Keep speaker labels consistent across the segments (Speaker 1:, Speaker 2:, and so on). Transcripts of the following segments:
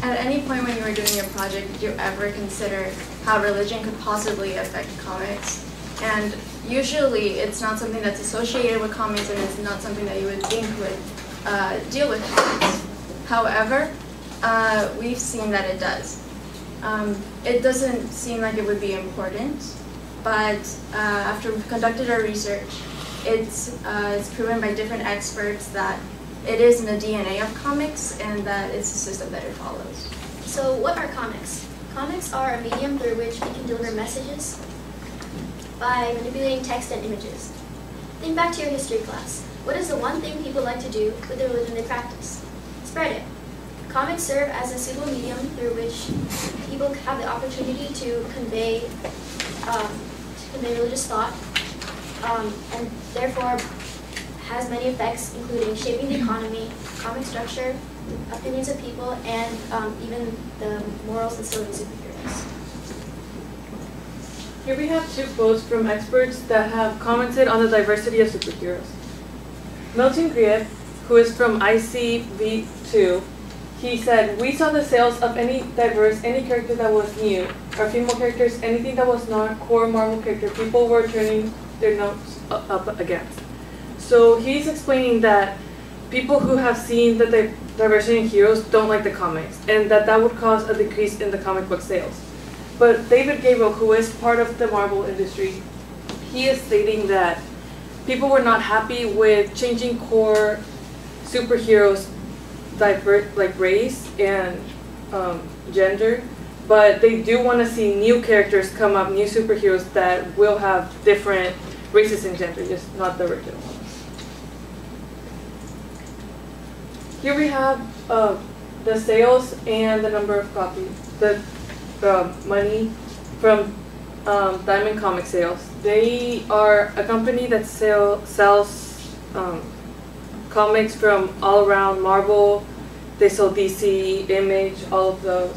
Speaker 1: At any point when you were doing your project, did you ever consider how religion could possibly affect comics? And usually it's not something that's associated with comics, and it's not something that you would think would deal with comics. However, we've seen that it does. It doesn't seem like it would be important, but after we've conducted our research, it's proven by different experts that it is in the DNA of comics and that it's a system that it follows.
Speaker 2: So what are comics? Comics are a medium through which we can deliver messages by manipulating text and images. Think back to your history class. What is the one thing people like to do with the religion they practice? Spread it. Comics serve as a suitable medium through which people have the opportunity to convey religious thought, and therefore has many effects, including shaping the economy, comic structure, opinions of people, and even the morals and stories of superheroes.
Speaker 3: Here we have 2 quotes from experts that have commented on the diversity of superheroes. Milton Grief, who is from ICV2, he said, "We saw the sales of any character that was new, or female characters, anything that was not core Marvel character, people were turning their nose up against." So he's explaining that people who have seen the diversity in heroes don't like the comics, and that would cause a decrease in the comic book sales. But David Gabriel, who is part of the Marvel industry, he is stating that people were not happy with changing core superheroes like race and gender, but they do want to see new characters come up, new superheroes that will have different races and gender, just not the original ones. Here we have the sales and the number of copies, the money from Diamond Comic Sales. They are a company that sells comics from all around Marvel. They sell DC, Image, all of those.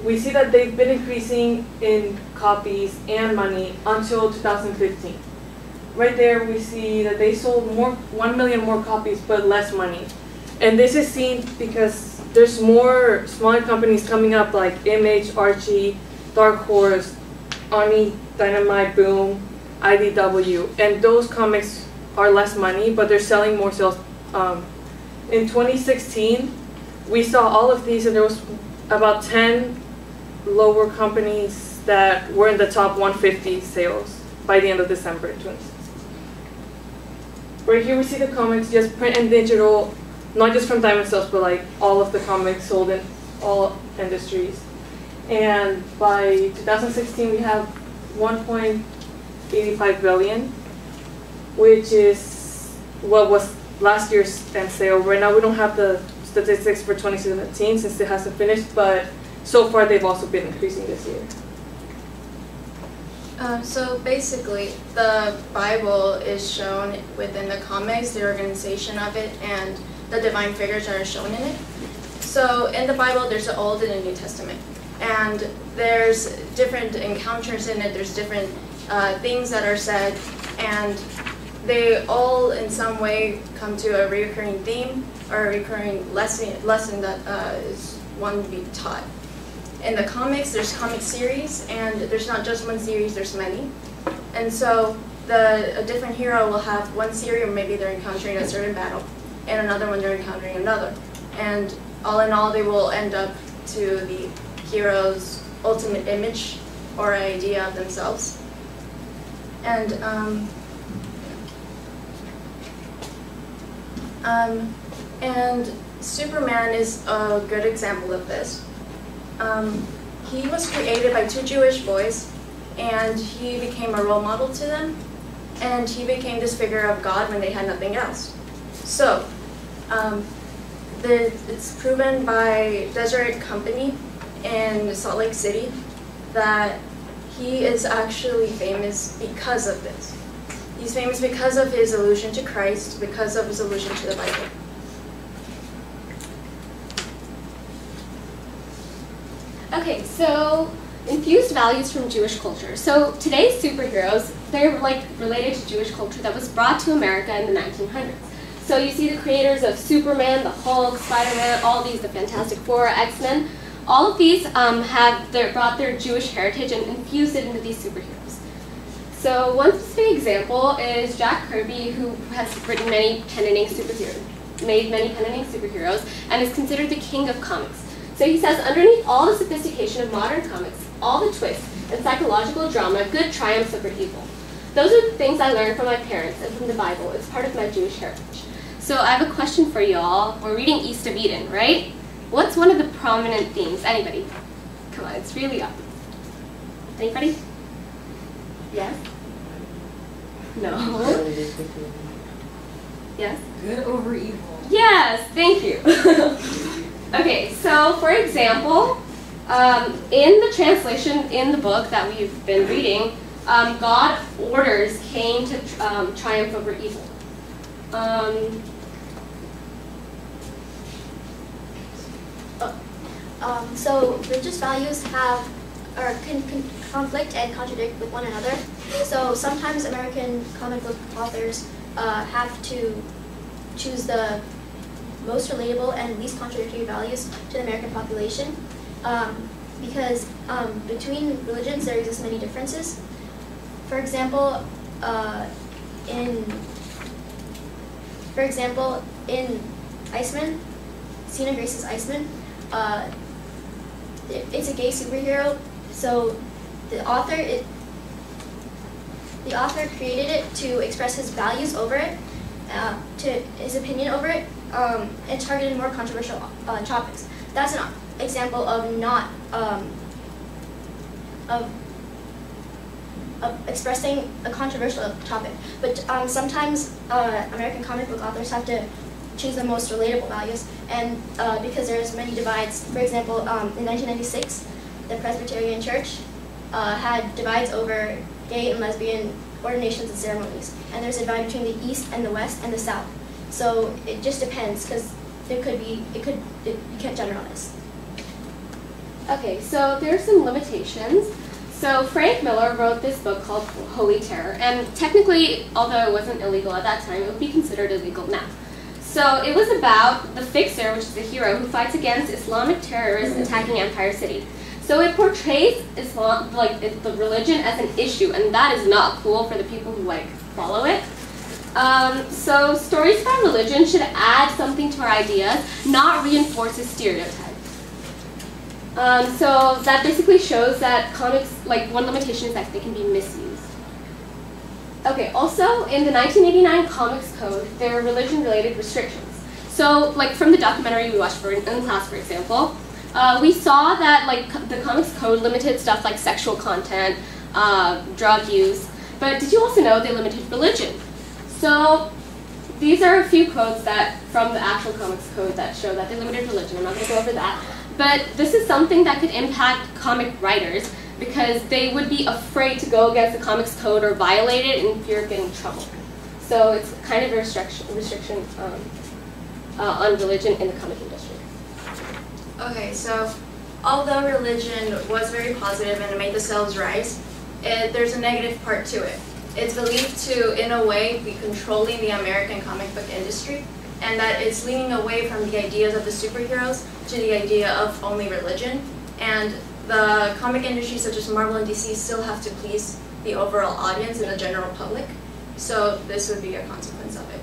Speaker 3: We see that they've been increasing in copies and money until 2015. Right there we see that they sold 1 million more copies but less money. And this is seen because there's more smaller companies coming up like Image, Archie, Dark Horse, Army, Dynamite, Boom, IDW, and those comics are less money, but they're selling more sales. In 2016, we saw all of these, and there was about 10 lower companies that were in the top 150 sales by the end of December 2016. Right here we see the comics, just print and digital, not just from Diamond Sales, but like all of the comics sold in all industries. And by 2016, we have 1.85 billion, which is what was last year's end sale. Right now, we don't have the statistics for 2017 since it hasn't finished, but so far they've also been increasing this year.
Speaker 1: So basically, the Bible is shown within the comics, the organization of it, and the divine figures that are shown in it. So in the Bible, there's the Old and the New Testament. And there's different encounters in it, there's different things that are said, and they all in some way come to a recurring theme or a recurring lesson that is one to be taught. In the comics, there's comic series, and there's not just one series, there's many. And so a different hero will have one series, or maybe they're encountering a certain battle, and another one they're encountering another. And all in all, they will end up to the hero's ultimate image or idea of themselves. And Superman is a good example of this. He was created by 2 Jewish boys, and he became a role model to them, and he became this figure of God when they had nothing else. So, it's proven by Deseret Company in Salt Lake City that he is actually famous because of this. He's famous because of his allusion to Christ, because of his allusion to the Bible.
Speaker 4: Okay, so infused values from Jewish culture. So today's superheroes, they're like related to Jewish culture that was brought to America in the 1900s. So you see the creators of Superman, the Hulk, SpiderMan, all these, the Fantastic Four, X-Men. All of these brought their Jewish heritage and infused it into these superheroes. So one specific example is Jack Kirby, who has written many pen-inking superheroes, and is considered the king of comics. So he says, underneath all the sophistication of modern comics, all the twists and psychological drama, good triumphs over evil. Those are the things I learned from my parents and from the Bible. It's part of my Jewish heritage. So I have a question for y'all. We're reading East of Eden, right? What's one of the prominent themes? Anybody? Come on, it's really obvious. Anybody? Yes? No? Yes?
Speaker 5: Good over evil.
Speaker 4: Yes, thank you. Okay, so for example, in the translation in the book that we've been reading, God orders Cain to triumph over evil.
Speaker 2: So religious values can conflict and contradict with one another. So sometimes American comic book authors have to choose the most relatable and least contradictory values to the American population, because between religions there exist many differences. For example, in Iceman, Xena Grace's Iceman, it's a gay superhero. So the author created it to express his values over it, his opinion over it, and targeted more controversial topics. That's an example of not of expressing a controversial topic. But sometimes American comic book authors have to choose the most relatable values, and because there's many divides. For example, in 1996, the Presbyterian Church had divides over gay and lesbian ordinations and ceremonies, and there's a divide between the East and the West and the South. So it just depends, because you can't generalize.
Speaker 4: Okay, so there are some limitations. So Frank Miller wrote this book called Holy Terror, and technically, although it wasn't illegal at that time, it would be considered illegal now. So it was about the Fixer, which is a hero who fights against Islamic terrorists attacking Empire City. So it portrays Islam, like the religion, as an issue, and that is not cool for the people who follow it. So stories about religion should add something to our ideas, not reinforce a stereotype. So that basically shows that comics, one limitation is that they can be misused. Okay, also in the 1989 Comics Code, there are religion-related restrictions. So, from the documentary we watched in class, for example, we saw that the Comics Code limited stuff like sexual content, drug use, but did you also know they limited religion? So these are a few quotes from the actual Comics Code that show that they limited religion. I'm not going to go over that. But this is something that could impact comic writers because they would be afraid to go against the Comics Code or violate it in fear of getting in trouble. So it's kind of a restriction on religion in the comic industry.
Speaker 1: Okay, so although religion was very positive and it made the sales rise, there's a negative part to it. It's believed to, in a way, be controlling the American comic book industry, and that it's leaning away from the ideas of the superheroes to the idea of only religion. And the comic industry, such as Marvel and DC, still have to please the overall audience and the general public. So this would be a consequence of it.